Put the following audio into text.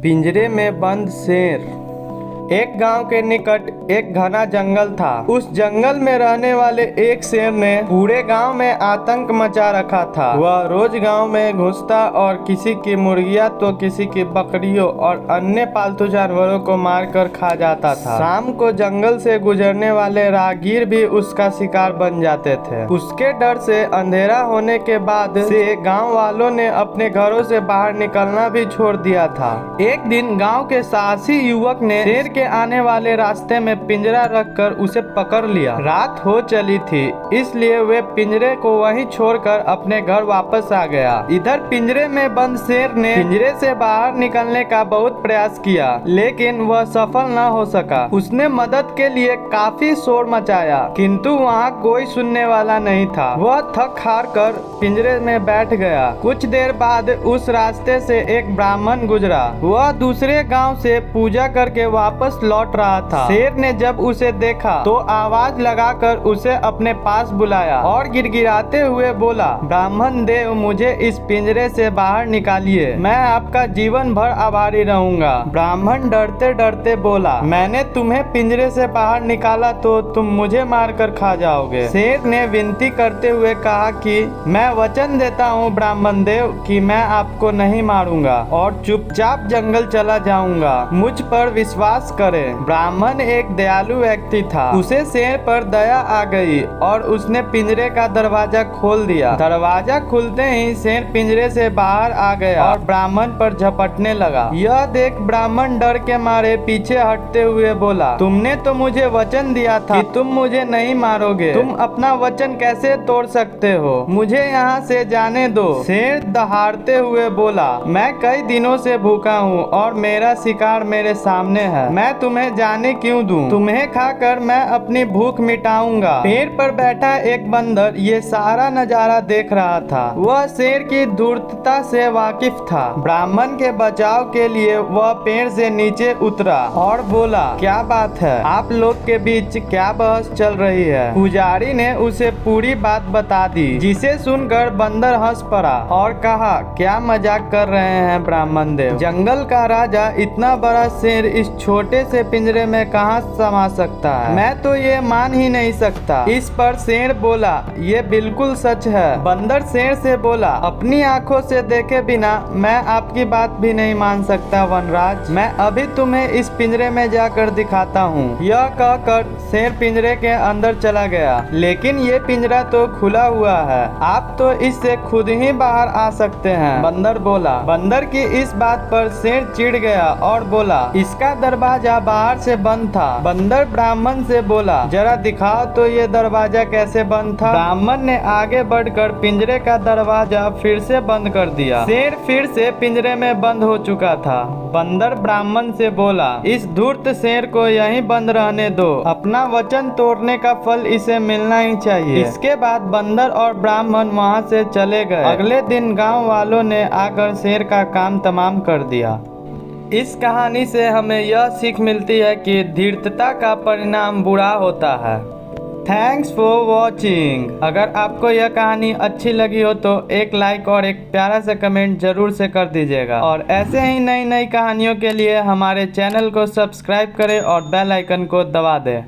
पिंजरे में बंद शेर। एक गांव के निकट एक घना जंगल था। उस जंगल में रहने वाले एक शेर ने पूरे गांव में आतंक मचा रखा था। वह रोज गांव में घुसता और किसी की मुर्गियां तो किसी की बकरियों और अन्य पालतू जानवरों को मारकर खा जाता था। शाम को जंगल से गुजरने वाले राहगीर भी उसका शिकार बन जाते थे। उसके डर से अंधेरा होने के बाद से गाँव वालों ने अपने घरों से बाहर निकलना भी छोड़ दिया था। एक दिन गाँव के साहसी युवक ने शेर के आने वाले रास्ते में पिंजरा रखकर उसे पकड़ लिया। रात हो चली थी, इसलिए वे पिंजरे को वहीं छोड़कर अपने घर वापस आ गया। इधर पिंजरे में बंद शेर ने पिंजरे से बाहर निकलने का बहुत प्रयास किया, लेकिन वह सफल न हो सका। उसने मदद के लिए काफी शोर मचाया, किंतु वहाँ कोई सुनने वाला नहीं था। वह थक हार कर पिंजरे में बैठ गया। कुछ देर बाद उस रास्ते से एक ब्राह्मण गुजरा। वह दूसरे गांव से पूजा करके वापस लौट रहा था। शेर ने जब उसे देखा तो आवाज लगाकर उसे अपने पास बुलाया और गिड़गिड़ाते हुए बोला, ब्राह्मण देव, मुझे इस पिंजरे से बाहर निकालिए, मैं आपका जीवन भर आभारी रहूंगा। ब्राह्मण डरते डरते बोला, मैंने तुम्हें पिंजरे से बाहर निकाला तो तुम मुझे मारकर खा जाओगे। शेर ने विनती करते हुए कहा कि मैं वचन देता हूँ ब्राह्मण देव कि मैं आपको नहीं मारूंगा और चुपचाप जंगल चला जाऊंगा। मुझ पर विश्वास करे। ब्राह्मण एक दयालु व्यक्ति था। उसे शेर पर दया आ गई और उसने पिंजरे का दरवाजा खोल दिया। दरवाजा खुलते ही शेर पिंजरे से बाहर आ गया और ब्राह्मण पर झपटने लगा। यह देख ब्राह्मण डर के मारे पीछे हटते हुए बोला, तुमने तो मुझे वचन दिया था कि तुम मुझे नहीं मारोगे। तुम अपना वचन कैसे तोड़ सकते हो? मुझे यहाँ से जाने दो। शेर दहाड़ते हुए बोला, मैं कई दिनों से भूखा हूँ और मेरा शिकार मेरे सामने है। मैं तुम्हें जाने क्यों दूं? तुम्हें खाकर मैं अपनी भूख मिटाऊंगा। पेड़ पर बैठा एक बंदर ये सारा नजारा देख रहा था। वह शेर की धूर्तता से वाकिफ था। ब्राह्मण के बचाव के लिए वह पेड़ से नीचे उतरा और बोला, क्या बात है? आप लोग के बीच क्या बहस चल रही है? पुजारी ने उसे पूरी बात बता दी, जिसे सुनकर बंदर हंस पड़ा और कहा, क्या मजाक कर रहे हैं ब्राह्मण देव? जंगल का राजा इतना बड़ा शेर इस छोटे से पिंजरे में कहां समा सकता है? मैं तो ये मान ही नहीं सकता। इस पर शेर बोला, ये बिल्कुल सच है। बंदर शेर से बोला, अपनी आंखों से देखे बिना मैं आपकी बात भी नहीं मान सकता वनराज। मैं अभी तुम्हें इस पिंजरे में जाकर दिखाता हूँ। यह कहकर शेर पिंजरे के अंदर चला गया, लेकिन ये पिंजरा तो खुला हुआ है, आप तो इससे खुद ही बाहर आ सकते हैं, बंदर बोला। बंदर की इस बात पर शेर चिढ़ गया और बोला, इसका दरवाजा बाहर से बंद था। बंदर ब्राह्मण से बोला, जरा दिखाओ तो ये दरवाजा कैसे बंद था? ब्राह्मण ने आगे बढ़कर पिंजरे का दरवाजा फिर से बंद कर दिया। शेर फिर से पिंजरे में बंद हो चुका था। बंदर ब्राह्मण से बोला, इस धूर्त शेर को यहीं बंद रहने दो, अपना वचन तोड़ने का फल इसे मिलना ही चाहिए। इसके बाद बंदर और ब्राह्मण वहाँ से चले गए। अगले दिन गाँव वालों ने आकर शेर का काम तमाम कर दिया। इस कहानी से हमें यह सीख मिलती है कि धीरता का परिणाम बुरा होता है। Thanks for watching. अगर आपको यह कहानी अच्छी लगी हो तो एक लाइक और एक प्यारा सा कमेंट जरूर से कर दीजिएगा और ऐसे ही नई नई कहानियों के लिए हमारे चैनल को सब्सक्राइब करें और बेल आइकन को दबा दें।